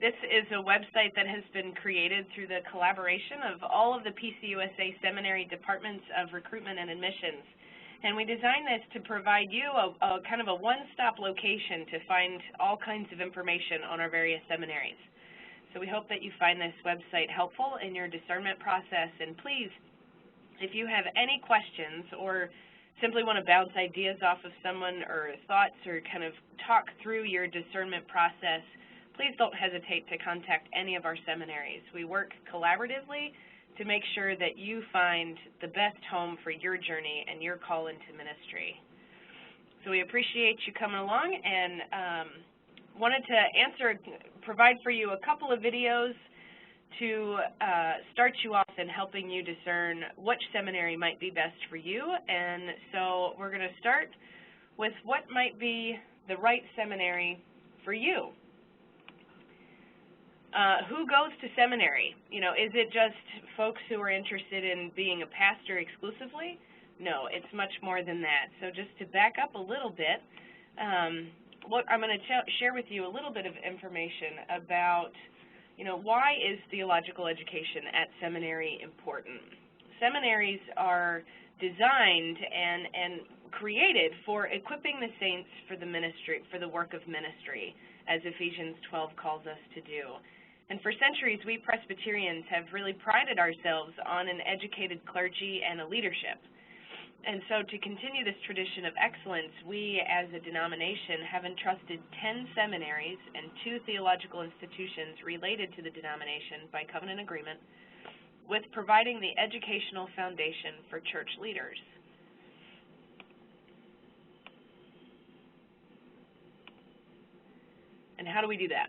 This is a website that has been created through the collaboration of all of the PCUSA seminary departments of recruitment and admissions. And we designed this to provide you a kind of a one-stop location to find all kinds of information on our various seminaries. So we hope that you find this website helpful in your discernment process. And please, if you have any questions or simply want to bounce ideas off of someone or thoughts or kind of talk through your discernment process, please don't hesitate to contact any of our seminaries. We work collaboratively to make sure that you find the best home for your journey and your call into ministry. So we appreciate you coming along, and wanted to provide for you a couple of videos to start you off in helping you discern which seminary might be best for you. And so we're going to start with what might be the right seminary for you. Who goes to seminary? You know, is it just folks who are interested in being a pastor exclusively? No, it's much more than that. So just to back up a little bit, I'm going to share with you a little bit of information about, you know, why is theological education at seminary important? Seminaries are designed and created for equipping the saints for the ministry, for the work of ministry, as Ephesians 12 calls us to do. And for centuries, we Presbyterians have really prided ourselves on an educated clergy and a leadership. And so to continue this tradition of excellence, we as a denomination have entrusted 10 seminaries and 2 theological institutions related to the denomination by covenant agreement with providing the educational foundation for church leaders. And how do we do that?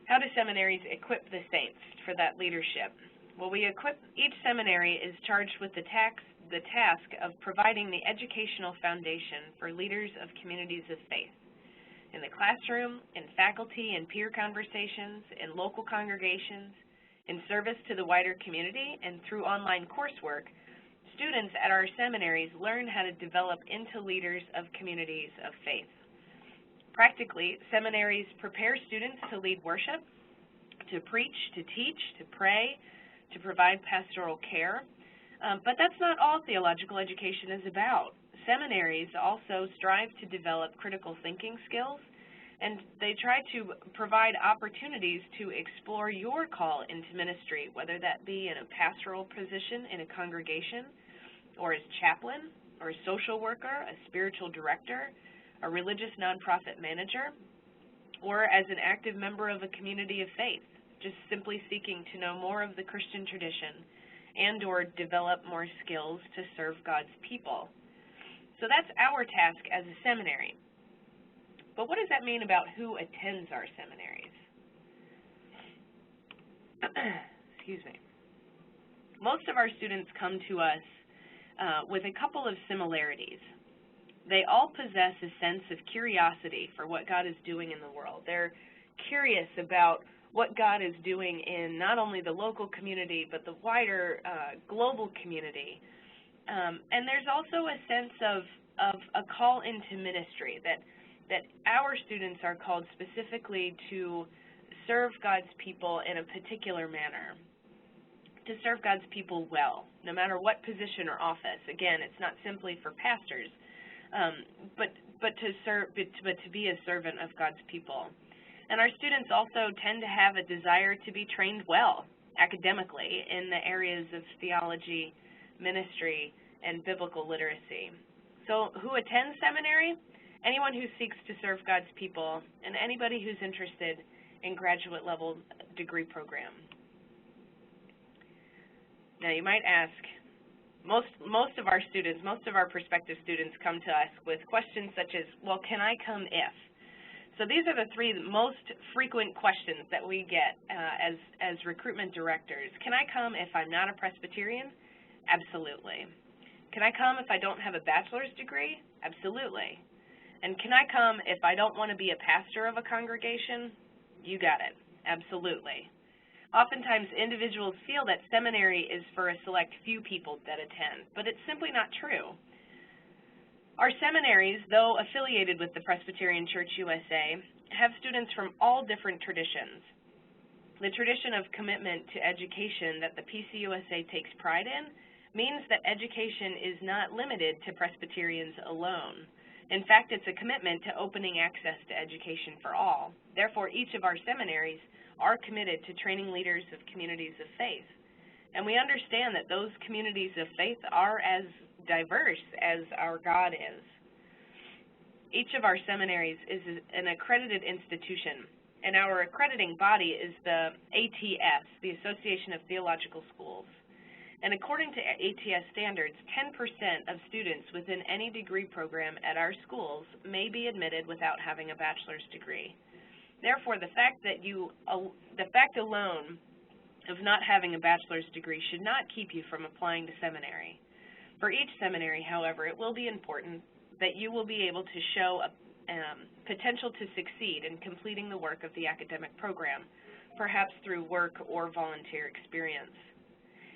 How do seminaries equip the saints for that leadership? Well, each seminary is charged with the task of providing the educational foundation for leaders of communities of faith. In the classroom, in faculty and peer conversations, in local congregations, in service to the wider community, and through online coursework, students at our seminaries learn how to develop into leaders of communities of faith. Practically, seminaries prepare students to lead worship, to preach, to teach, to pray, to provide pastoral care. But that's not all theological education is about. Seminaries also strive to develop critical thinking skills, and they try to provide opportunities to explore your call into ministry, whether that be in a pastoral position in a congregation, or as chaplain, or a social worker, a spiritual director, a religious nonprofit manager, or as an active member of a community of faith, just simply seeking to know more of the Christian tradition and or develop more skills to serve God's people. So that's our task as a seminary. But what does that mean about who attends our seminaries? Excuse me. Most of our students come to us with a couple of similarities. They all possess a sense of curiosity for what God is doing in the world. They're curious about what God is doing in not only the local community, but the wider global community. And there's also a sense of a call into ministry, that our students are called specifically to serve God's people in a particular manner, to serve God's people well, no matter what position or office. Again, it's not simply for pastors, but to be a servant of God's people. And our students also tend to have a desire to be trained well academically in the areas of theology, ministry, and biblical literacy. So who attends seminary? Anyone who seeks to serve God's people, and anybody who's interested in graduate level degree program. Now you might ask, most of our students, most of our prospective students come to us with questions such as, well, can I come if? So these are the 3 most frequent questions that we get as recruitment directors. Can I come if I'm not a Presbyterian? Absolutely. Can I come if I don't have a bachelor's degree? Absolutely. And can I come if I don't want to be a pastor of a congregation? You got it. Absolutely. Oftentimes, individuals feel that seminary is for a select few people that attend, but it's simply not true. Our seminaries, though affiliated with the Presbyterian Church USA, have students from all different traditions. The tradition of commitment to education that the PCUSA takes pride in means that education is not limited to Presbyterians alone. In fact, it's a commitment to opening access to education for all. Therefore, each of our seminaries are committed to training leaders of communities of faith. And we understand that those communities of faith are as diverse as our God is. Each of our seminaries is an accredited institution, and our accrediting body is the ATS, the Association of Theological Schools. And according to ATS standards, 10% of students within any degree program at our schools may be admitted without having a bachelor's degree. Therefore, the fact alone of not having a bachelor's degree should not keep you from applying to seminary. For each seminary, however, it will be important that you will be able to show a potential to succeed in completing the work of the academic program, perhaps through work or volunteer experience.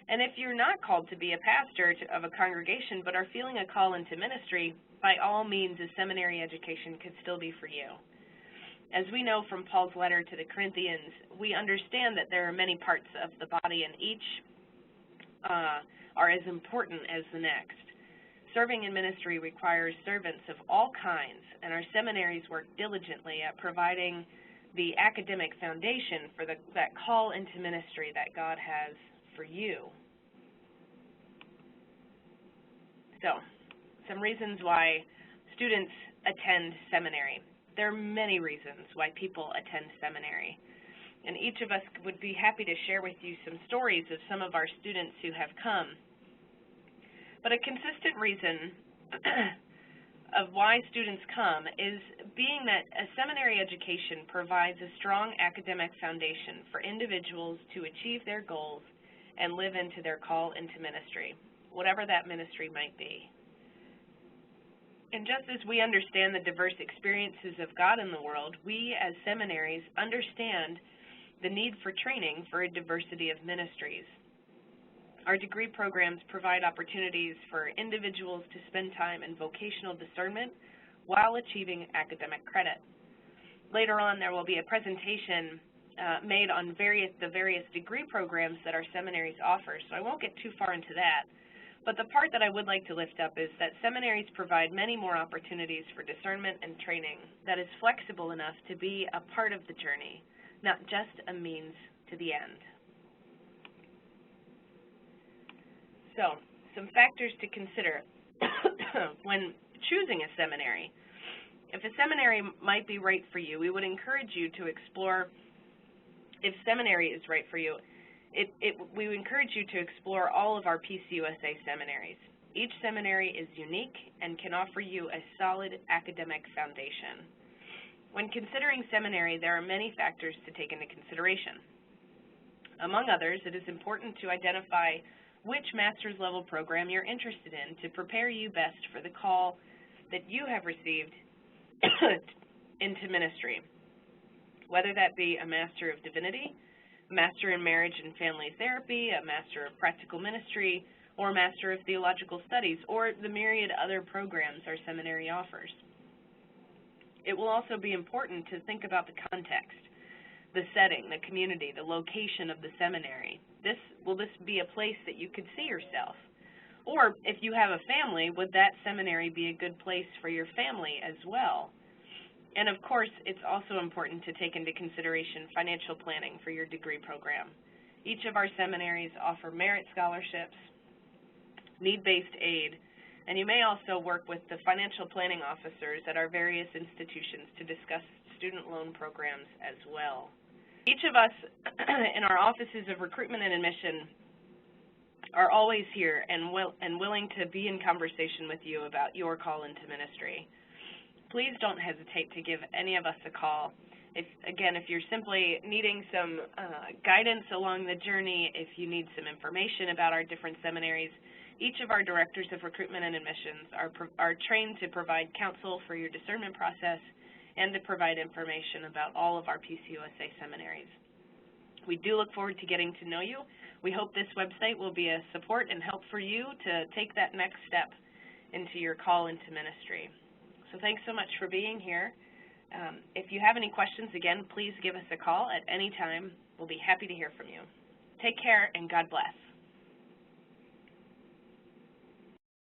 And if you're not called to be a pastor of a congregation but are feeling a call into ministry, by all means, a seminary education could still be for you. As we know from Paul's letter to the Corinthians, we understand that there are many parts of the body, and each are as important as the next. Serving in ministry requires servants of all kinds, and our seminaries work diligently at providing the academic foundation for that call into ministry that God has for you. So, some reasons why students attend seminary. There are many reasons why people attend seminary, and each of us would be happy to share with you some stories of some of our students who have come. But a consistent reason of why students come is being that a seminary education provides a strong academic foundation for individuals to achieve their goals and live into their call into ministry, whatever that ministry might be. And just as we understand the diverse experiences of God in the world, we as seminaries understand the need for training for a diversity of ministries. Our degree programs provide opportunities for individuals to spend time in vocational discernment while achieving academic credit. Later on, there will be a presentation made on the various degree programs that our seminaries offer, so I won't get too far into that. But the part that I would like to lift up is that seminaries provide many more opportunities for discernment and training that is flexible enough to be a part of the journey, not just a means to the end. So, some factors to consider when choosing a seminary. If a seminary might be right for you, we would encourage you to explore, if seminary is right for you, we would encourage you to explore all of our PCUSA seminaries. Each seminary is unique and can offer you a solid academic foundation. When considering seminary, there are many factors to take into consideration. Among others, it is important to identify which master's level program you're interested in to prepare you best for the call that you have received into ministry, whether that be a Master of Divinity, Master in Marriage and Family Therapy, a Master of Practical Ministry, or Master of Theological Studies, or the myriad other programs our seminary offers. It will also be important to think about the context, the setting, the community, the location of the seminary. Will this be a place that you could see yourself? Or if you have a family, would that seminary be a good place for your family as well? And of course, it's also important to take into consideration financial planning for your degree program. Each of our seminaries offer merit scholarships, need-based aid, and you may also work with the financial planning officers at our various institutions to discuss student loan programs as well. Each of us in our offices of recruitment and admission are always here and willing to be in conversation with you about your call into ministry. Please don't hesitate to give any of us a call. If you're simply needing some guidance along the journey, if you need some information about our different seminaries, each of our directors of recruitment and admissions are trained to provide counsel for your discernment process and to provide information about all of our PCUSA seminaries. We do look forward to getting to know you. We hope this website will be a support and help for you to take that next step into your call into ministry. So thanks so much for being here. If you have any questions, again, please give us a call at any time. We'll be happy to hear from you. Take care, and God bless.